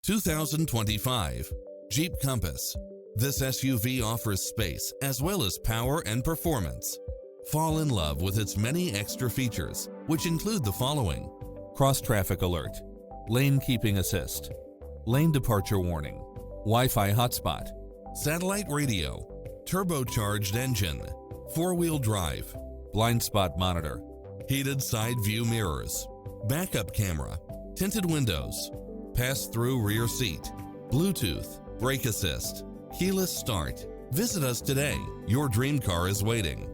2025 Jeep Compass. This SUV offers space as well as power and performance. Fall in love with its many extra features, which include the following: cross-traffic alert, lane keeping assist, lane departure warning, Wi-Fi hotspot, satellite radio, turbocharged engine, four-wheel drive, blind spot monitor, heated side view mirrors, backup camera, tinted windows, pass-through rear seat, Bluetooth, brake assist, keyless start. Visit us today. Your dream car is waiting.